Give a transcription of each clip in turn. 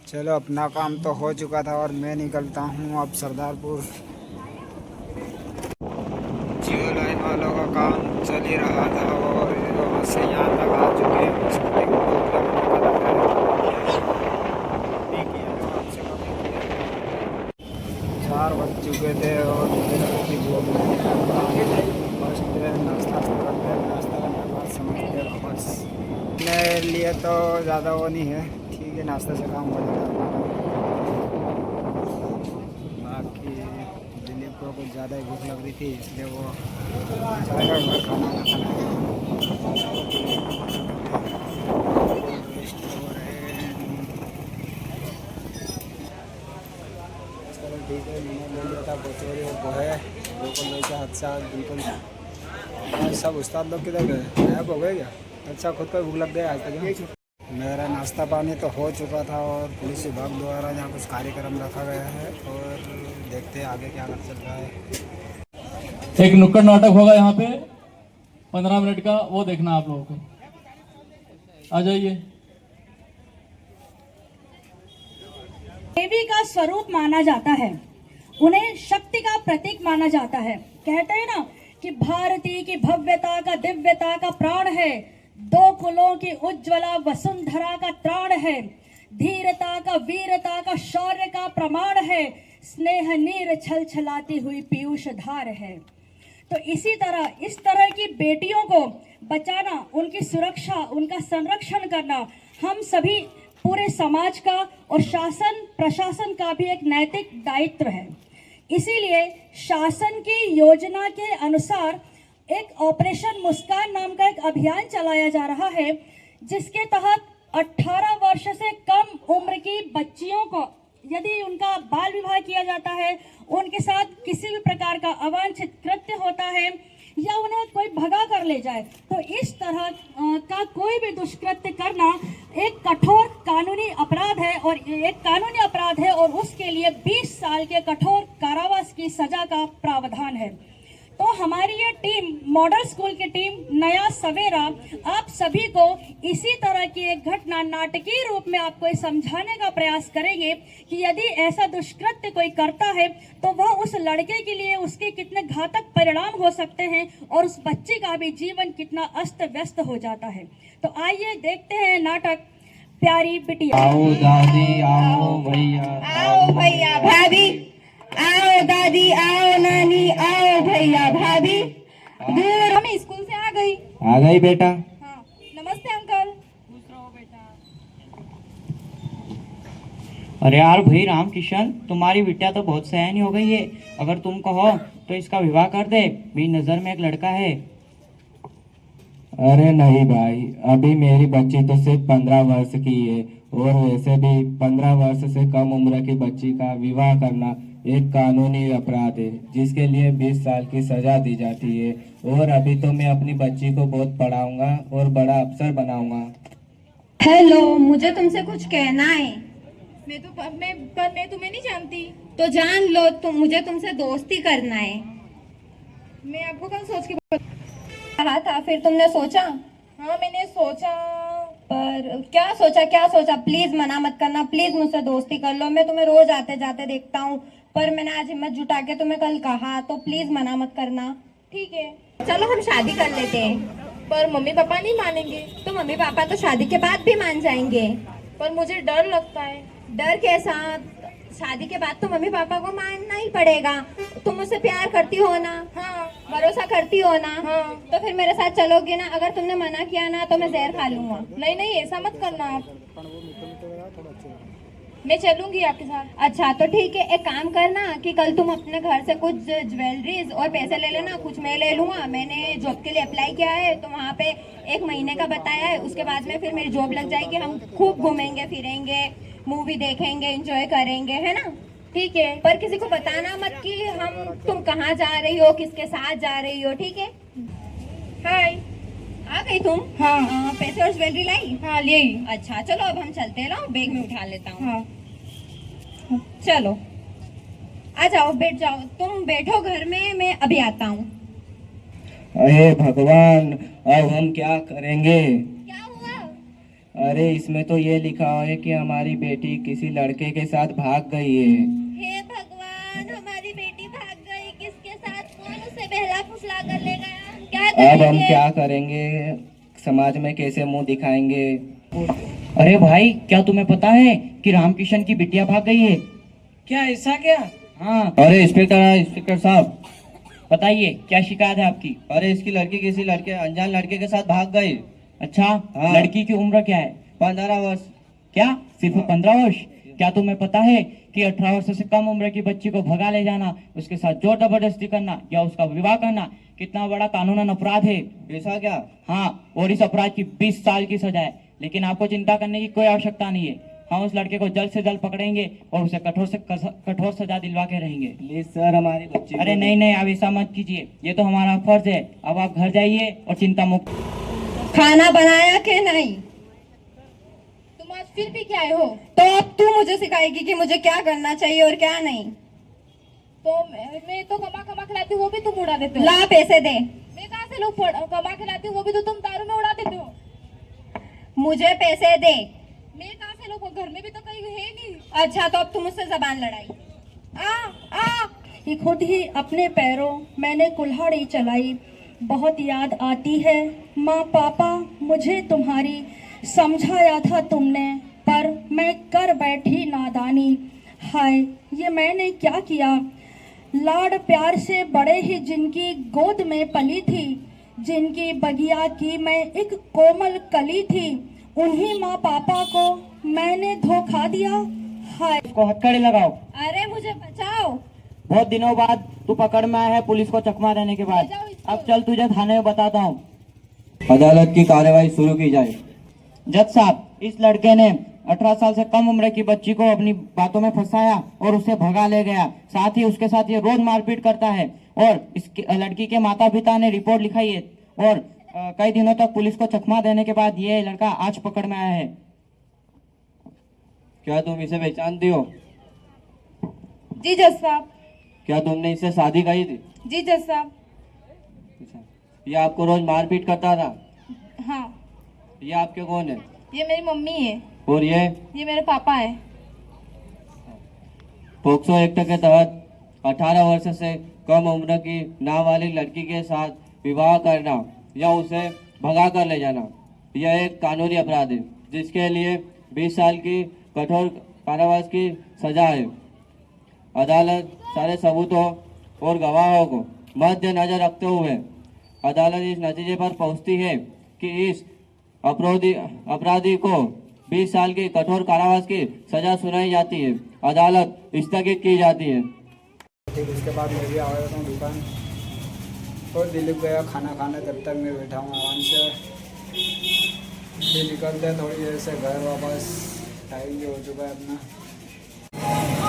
चलो अपना काम तो हो चुका था और मैं निकलता हूँ अब सरदारपुर। जियो लाइन वालों का काम चल ही रहा था और वहाँ से यहाँ तक आ चुके हैं। बस अपने को अभी किया है, कम से कम 4 बज चुके थे और मुझे लगा कि भूख फर्स्ट नाश्ता करते हैं। नाश्ता करने के बाद समझते हैं वापस। मेरे लिए तो ज़्यादा वो नहीं है, ठीक है, नाश्ते से काम हो जाता है। बाकी दिलीप को कुछ ज़्यादा ही भूख लग रही थी, इसलिए वो जाएगा घर खाना ना खाना। ठीक है, मैंने ले लिया था कचौड़ी और पोहे, बिल्कुल वैसे हादसा बिल्कुल। सब उस्ताद लोग किधर गए, गायब हो गए क्या? अच्छा, खुद को भूख लग गया आज तक। मेरा नाश्ता पानी तो हो चुका था और पुलिस विभाग द्वारा यहाँ कुछ कार्यक्रम रखा गया है और देखते हैं आगे क्या कर चल रहा है। एक नुक्कड़ नाटक होगा यहाँ पे 15 मिनट का, वो देखना आप लोगों को। आ जाइए। देवी का स्वरूप माना जाता है, उन्हें शक्ति का प्रतीक माना जाता है। कहते हैं ना कि भारती की भव्यता का दिव्यता का प्राण है, 2 कुलों की उज्ज्वला वसुंधरा का त्राण है, धीरता का वीरता का शौर्य का प्रमाण है, स्नेह नीर छल छलाती हुई पीयूष धार है। तो इसी तरह इस तरह की बेटियों को बचाना, उनकी सुरक्षा, उनका संरक्षण करना हम सभी पूरे समाज का और शासन प्रशासन का भी एक नैतिक दायित्व है। इसीलिए शासन की योजना के अनुसार एक ऑपरेशन मुस्कान नाम का एक अभियान चलाया जा रहा है, जिसके तहत 18 वर्ष से कम उम्र की बच्चियों को यदि उनका बाल विवाह किया जाता है, उनके साथ किसी भी प्रकार का अवांछित कृत्य होता है या उन्हें कोई भगा कर ले जाए, तो इस तरह का कोई भी दुष्कृत्य करना एक कठोर कानूनी अपराध है और एक कानूनी अपराध है और उसके लिए 20 साल के कठोर कारावास की सजा का प्रावधान है। तो हमारी ये टीम, मॉडल स्कूल की टीम नया सवेरा, आप सभी को इसी तरह की एक घटना नाटकीय रूप में आपको समझाने का प्रयास करेंगे कि यदि ऐसा दुष्कृत्य कोई करता है तो वह उस लड़के के लिए उसके कितने घातक परिणाम हो सकते हैं और उस बच्चे का भी जीवन कितना अस्त व्यस्त हो जाता है। तो आइए देखते हैं नाटक प्यारी बिटिया। आओ दादी, आओ भैया, आओ भैया भाभी, आओ दादी, आओ नानी, आओ भैया भाभी। दूर हम स्कूल से आ गई। आ गई बेटा। हाँ, नमस्ते अंकल। खुश रहो बेटा। अरे यार भाई राम किशन, तुम्हारी बिटिया तो बहुत सयानी हो गई है। अगर तुम कहो तो इसका विवाह कर दे, मेरी नजर में एक लड़का है। अरे नहीं भाई, अभी मेरी बच्ची तो सिर्फ 15 वर्ष की है और वैसे भी 15 वर्ष से कम उम्र की बच्ची का विवाह करना एक कानूनी अपराध है, जिसके लिए 20 साल की सजा दी जाती है। और अभी तो मैं अपनी बच्ची को बहुत पढ़ाऊंगा और बड़ा अफसर बनाऊंगा। हेलो, मुझे तुमसे कुछ कहना है। मैं तुम्हें नहीं जानती। तो जान लो, मुझे तुमसे दोस्ती करना है। मैं आपको कल सोच के कहा था, फिर तुमने सोचा? हाँ, मैंने सोचा। पर क्या सोचा? प्लीज मना मत करना, प्लीज मुझसे दोस्ती कर लो। मैं तुम्हें रोज आते जाते देखता हूँ, पर मैंने आज हिम्मत जुटा के तुम्हें कल कहा, तो प्लीज मना मत करना। ठीक है, चलो हम शादी कर लेते हैं। पर मम्मी पापा नहीं मानेंगे। तो मम्मी पापा तो शादी के बाद भी मान जाएंगे। पर मुझे डर लगता है। डर कैसा? शादी के बाद तो मम्मी पापा को मानना ही पड़ेगा। तुम मुझसे प्यार करती हो ना? हाँ। भरोसा करती हो ना? हाँ। तो फिर मेरे साथ चलोगे ना? अगर तुमने मना किया ना तो मैं जहर खा लूंगा। नहीं, ऐसा मत करना आप। मैं चलूंगी आपके साथ। अच्छा तो ठीक है, एक काम करना कि कल तुम अपने घर से कुछ ज्वेलरीज और पैसे ले लेना, कुछ मैं ले लूंगा। मैंने जॉब के लिए अप्लाई किया है, तो वहाँ पे 1 महीने का बताया है। उसके बाद में फिर मेरी जॉब लग जाएगी, हम खूब घूमेंगे फिरेंगे, मूवी देखेंगे, एंजॉय करेंगे, है ना? ठीक है, पर किसी को बताना मत कि तुम कहाँ जा रही हो, किसके साथ जा रही हो, ठीक है? हाय। आ गई तुम? हाँ। पैसे और ज्वेलरी लाई? हाँ, ले। अच्छा चलो, अब हम चलते हैं। लाओ बैग में उठा लेता हूँ। हाँ। चलो आ जाओ, बैठ जाओ। तुम बैठो घर में, मैं अभी आता हूँ। अरे भगवान, अब हम क्या करेंगे? क्या हुआ? अरे इसमें तो ये लिखा है कि हमारी बेटी किसी लड़के के साथ भाग गई है। हे भगवान, हमारी बेटी भाग गई, किसके साथ, कौन उसे बहला फुसला कर ले गया, क्या अब हम करेंगे? क्या करेंगे, समाज में कैसे मुंह दिखाएंगे। अरे भाई, क्या तुम्हें पता है कि रामकिशन की बिटिया भाग गई है? क्या ऐसा क्या? हाँ। अरे इंस्पेक्टर साहब, बताइए क्या शिकायत है आपकी? अरे इसकी लड़की किसी लड़के अनजान लड़के के साथ भाग गई। अच्छा, हाँ। लड़की की उम्र क्या है? 15 वर्ष। क्या सिर्फ 15 वर्ष? क्या तुम्हें पता है कि 18 वर्ष से कम उम्र की बच्ची को भगा ले जाना, उसके साथ जोर जबरदस्ती करना या उसका विवाह करना कितना बड़ा कानूनन अपराध है? ऐसा क्या? हाँ, और इस अपराध की 20 साल की सजा है। लेकिन आपको चिंता करने की कोई आवश्यकता नहीं है। हम उस लड़के को जल्द से जल्द पकड़ेंगे और उसे कठोर सजा दिलवा के रहेंगे। प्लीज सर, हमारी बच्ची अरे नहीं, आप ऐसा मत कीजिए, ये तो हमारा फर्ज है। अब आप घर जाइए और चिंता मुक्त। खाना बनाया कि नहीं? तुम आज फिर भी क्या हो? तो अब तू मुझे सिखाएगी कि मुझे क्या करना चाहिए और क्या नहीं। तो मैं तो कमा खिलाती हूँ, वो भी तुम उड़ा देते हो। ला पैसे दे। मैं कहाँ से कमा खिलाती हूँ, वो भी तो तुम दारू में उड़ा देते हो। मुझे पैसे दे। मैं कहाँ से लोग, घर में भी तो कहीं है नहीं। अच्छा, तो अब तुम मुझसे जबान लड़ाई। कि खुद ही अपने पैरों मैंने कुल्हाड़ी चलाई। बहुत याद आती है माँ पापा, मुझे तुम्हारी समझाया था तुमने, पर मैं कर बैठी नादानी। हाय, ये मैंने क्या किया। लाड प्यार से बड़े ही जिनकी गोद में पली थी, जिनकी बगिया की मैं एक कोमल कली थी, उन्हीं माँ पापा को मैंने धोखा दिया। हाय, उसको हथकड़ी लगाओ। अरे मुझे बचाओ। बहुत दिनों बाद तू पकड़ में आया है पुलिस को चकमा देने के बाद। अब चल तुझे थाने में बताता हूँ। अदालत की कार्यवाही शुरू की जाए। जज साहब, इस लड़के ने 18 साल से कम उम्र की बच्ची को अपनी बातों में फंसाया और उसे भगा ले गया। साथ ही उसके साथ ये रोज मारपीट करता है और इस लड़की के माता पिता ने रिपोर्ट लिखाई है और कई दिनों तक पुलिस को चकमा देने के बाद ये लड़का आज पकड़ में आया है। क्या तुम इसे पहचानती हो? जी जज साहब। क्या तुमने इससे शादी की थी? जी जज साहब। ये आपको रोज मारपीट करता था? हाँ। ये आपके कौन है? ये मेरी मम्मी है। और ये मेरे पापा है। पोक्सो एक्ट के तहत 18 वर्ष से कम उम्र की नाबालिग लड़की के साथ विवाह करना या उसे भगा कर ले जाना, यह एक कानूनी अपराध है जिसके लिए 20 साल की कठोर कारावास की सजा है। अदालत सारे सबूतों और गवाहों को मद्देनजर रखते हुए अदालत इस नतीजे पर पहुंचती है कि इस अपराधी को 20 साल की कठोर कारावास की सजा सुनाई जाती है। अदालत स्थगित की जाती है। फिर उसके बाद मैं भी आया था दुकान और दिलीप गया खाना खाने, तब तक मैं बैठा हूँ आराम से। फिर निकलते हैं थोड़ी देर से घर वापस, टाइम भी हो चुका है अपना।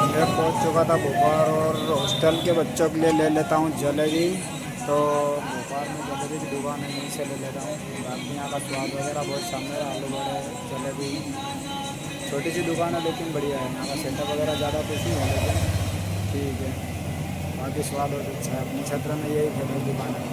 मैं पहुँच चुका था भोपाल और हॉस्टल के बच्चों के लिए ले लेता हूँ जलेबी। तो भोपाल में जलेबी की दुकान है, यहीं से ले लेता हूँ। बाकी यहाँ का स्वाद वगैरह बहुत शानदार है, आलू बड़े जलेबी। छोटी सी दुकान है लेकिन बढ़िया है। यहाँ का सेटअप वगैरह ज़्यादा कुछ नहीं है लेकिन ठीक है, बाकी स्वाद बहुत अच्छा है। अपने क्षेत्र में यही फेमस दुकान है।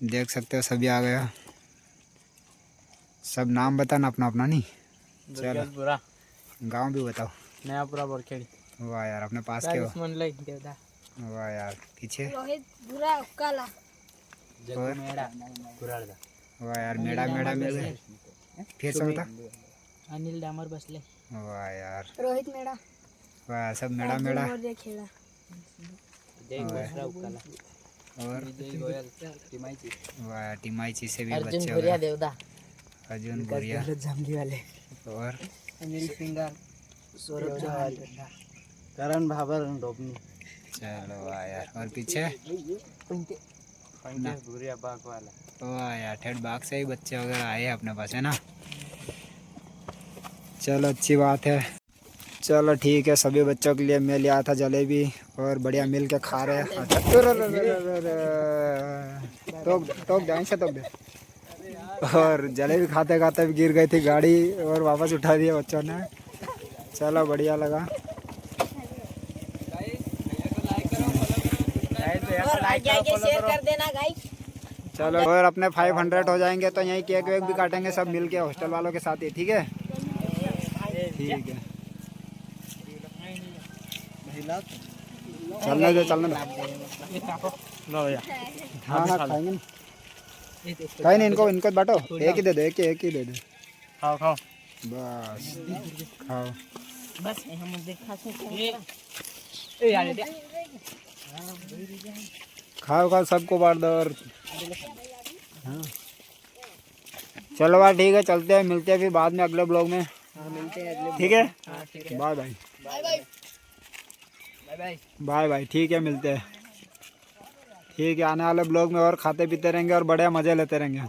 देख सकते हो सभी आ गया। सब नाम बताना अपना अपना। नहीं चलो, बुरा गांव भी बताओ। नया पूरा बोरखेड़ी। वाह यार, अपने पास के हो। देवदा। वाह यार, पीछे रोहित बुरा काला। और वाह यार, मेड़ा मेड़ा मिल गए। फिर से बता। अनिल डामर बसले। वाह यार, रोहित मेड़ा। वाह सब मेड़ा मेड़ा। खेला। और वाह, टिमाईची से भी अर्जुन बच्चे भुरिया हो गए। देवदा। अर्जुन बोरिया जामली वाले। और अनिल सिंगर। सौरभ चौहान। करण भाबर डोबनी। चलो वाह यार, और पीछे भुरिया बाग वाला। वाह यार, ठेठ बाग से ही बच्चे वगैरह आए हैं अपने पास, है ना। चलो अच्छी बात है। चलो ठीक है, सभी बच्चों के लिए मैं ले आया था जलेबी और बढ़िया मिल के खा रहे हैं। अच्छा टोक जाए से टोक दे। और जलेबी खाते खाते भी गिर गई थी गाड़ी और वापस उठा दिया बच्चों ने। चलो बढ़िया लगा। शेयर कर देना गाइस। चलो और अपने 500 हो जाएंगे तो यहीं केक वेक भी काटेंगे सब मिल के हॉस्टल वालों के साथ ही, ठीक है? ठीक है, चलने दो चलने दो। हाँ हाँ खाएंगे ना, कहीं नहीं, इनको बांटो, एक ही दे दो, एक ही दे दो। खाओ खाओ बस खाओ। बस हम देखा खाओ खाओ सबको बांट दो। और हाँ चलो भाई ठीक है, चलते हैं, मिलते हैं फिर बाद में अगले ब्लॉग में। मिलते हैं अगले। ठीक है, bye bye bye bye bye. Bye bye. ठीक है, मिलते हैं। ठीक है, आने वाले ब्लॉग में और खाते पीते रहेंगे और बढ़िया मज़े लेते रहेंगे।